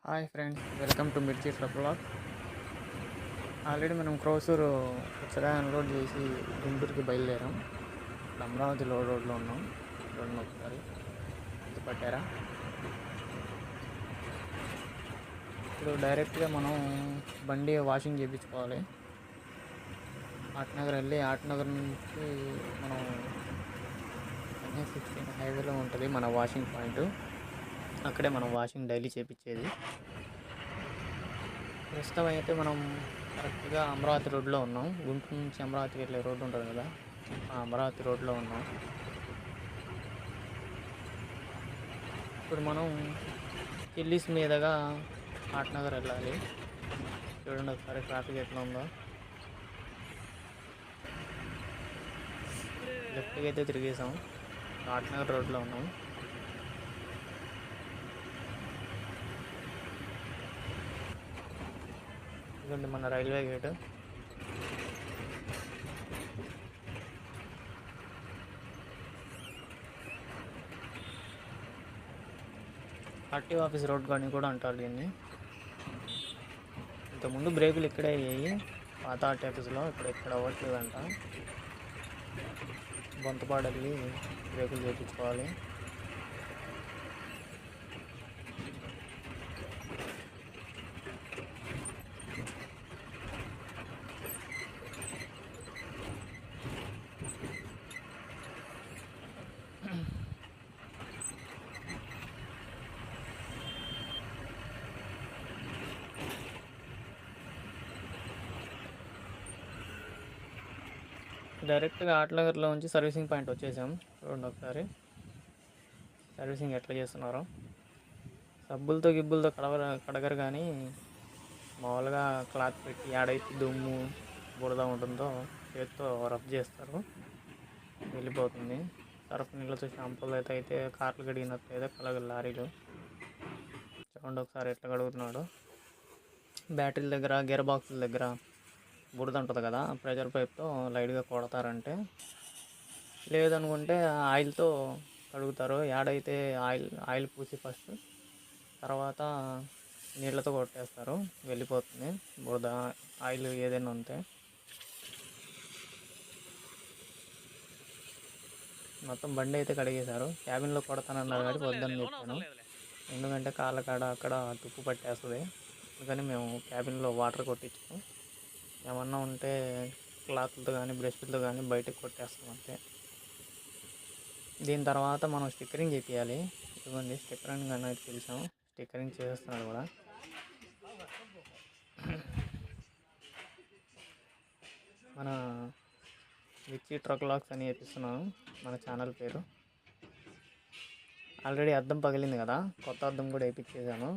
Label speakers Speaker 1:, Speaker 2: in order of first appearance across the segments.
Speaker 1: Hi friends, welcome to మిర్చి truck blog. Already మనం Krosuru పుచ్చగా unload చేసి గుంటూరుకి బయలుదేరాం. ఇప్పుడు అమరావతి రోడ్లో ఉన్నాం. చూడండి ఒకసారి ఇది పట్టారా. ఇప్పుడు డైరెక్ట్గా మనం బండి వాషింగ్ చేయించుకోవాలి. ఆటనగర్ వెళ్ళి ఆటనగర్ నుంచి మనం NH16 హైవేలో ఉంటుంది మన వాషింగ్ పాయింట్. అక్కడే మనం వాషింగ్ డైలీ చేయించేది. ప్రస్తుతం అయితే మనం కరెక్ట్గా అమరావతి రోడ్లో ఉన్నాం. గుంటూరు నుంచి అమరావతికి వెళ్ళే రోడ్డు ఉంటుంది కదా, ఆ అమరావతి రోడ్లో ఉన్నాం. ఇప్పుడు మనం కిల్లీస్ మీదుగా ఆటనగర్ వెళ్ళాలి. చూడండి ఒకసారి ట్రాఫిక్ ఎట్లా ఉందో. లెఫ్ట్కి అయితే తిరిగేసాం. ఆటనగర్ రోడ్లో ఉన్నాం. ఇదండి మన railway gate. RTO office road కానీ కూడా అంటారు దీన్ని. ఇంతకుముందు బ్రేకులు ఇక్కడే అయ్యాయి పాత ఆర్టీ ఆఫీస్లో, ఇప్పుడు ఇక్కడ అవ్వట్లేదంట. బొంతపాడు వెళ్ళి బ్రేకులు చేయించుకోవాలి. డైరెక్ట్గా ఆటనగర్లో నుంచి సర్వీసింగ్ పాయింట్ వచ్చేసాం. చూడండి ఒకసారి సర్వీసింగ్ ఎట్లా చేస్తున్నారో. సబ్బులతో గిబ్బులతో కడగరు కానీ మామూలుగా క్లాత్ పెట్టి ఆడైతే దుమ్ము బురద ఉంటుందో చేతితో రబ్ చేస్తారు, వెళ్ళిపోతుంది. సర్ఫ్ నీళ్ళతో షాంపూలు అయితే కార్లు కడిగినట్టు అయితే కలగదు లారీలు. చూడండి ఒకసారి ఎట్లా కడుగుతున్నాడు. బ్యాటరీల దగ్గర గేర్ బాక్సుల దగ్గర బురద ఉంటుంది కదా, ప్రెషర్ పైప్తో లైట్గా కొడతారంటే, లేదనుకుంటే ఆయిల్తో కడుగుతారు. యాడైతే ఆయిల్ పూసి ఫస్ట్, తర్వాత నీళ్ళతో కొట్టేస్తారు, వెళ్ళిపోతుంది బురద ఆయిల్ ఏదైనా ఉంటే. మొత్తం బండి అయితే కడిగేశారు. క్యాబిన్లో కొడతానన్నారు కానీ వద్దని చెప్పాను, ఎందుకంటే కాళ్ళ కాడ అక్కడ తుప్పు పట్టేస్తుంది. అందుకని మేము క్యాబిన్లో వాటర్ కొట్టించాము. ఏమన్నా ఉంటే క్లాత్లతో కానీ బ్రష్లతో కానీ బయటకు కొట్టేస్తాం అంతే. దీని తర్వాత మనం స్టిక్కరింగ్ చేయాలి. ఇదిగోండి స్టిక్కరింగ్ అనేది పిలిచాము, స్టిక్కరింగ్ చేస్తున్నాడు కూడా. మన మిర్చి ట్రక్ బ్లాగ్స్ అని చెప్పిస్తున్నాను మన ఛానల్ పేరు. ఆల్రెడీ అద్దం పగిలింది కదా, కొత్త అద్దం కూడా వేయించేసాను.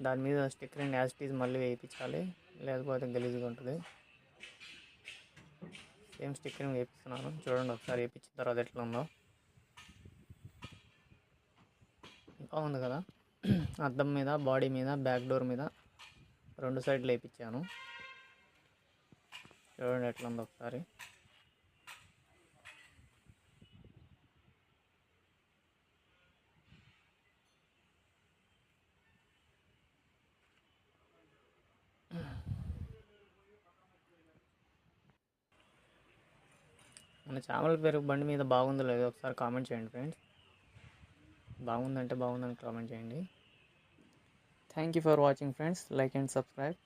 Speaker 1: దాని మీద స్టిక్కరింగ్ యాజ్ ఇట్ ఈజ్ మళ్ళీ వేయించాలి, లేకపోతే గలీజ్గా ఉంటుంది. సేమ్ స్టిక్కరింగ్ వేపిస్తున్నాను. చూడండి ఒకసారి వేయించిన తర్వాత ఎట్లా ఉందో. బాగుంది కదా. అద్దం మీద, బాడీ మీద, బ్యాక్ డోర్ మీద రెండు సైడ్లు వేయించాను. చూడండి ఎట్లా ఉందో ఒకసారి. మన ఛానల్ పేరు బండి మీద బాగుందో లేదో ఒకసారి కామెంట్ చేయండి ఫ్రెండ్స్. బాగుందంటే బాగుందని కామెంట్ చేయండి. Thank you for watching friends. Like and subscribe.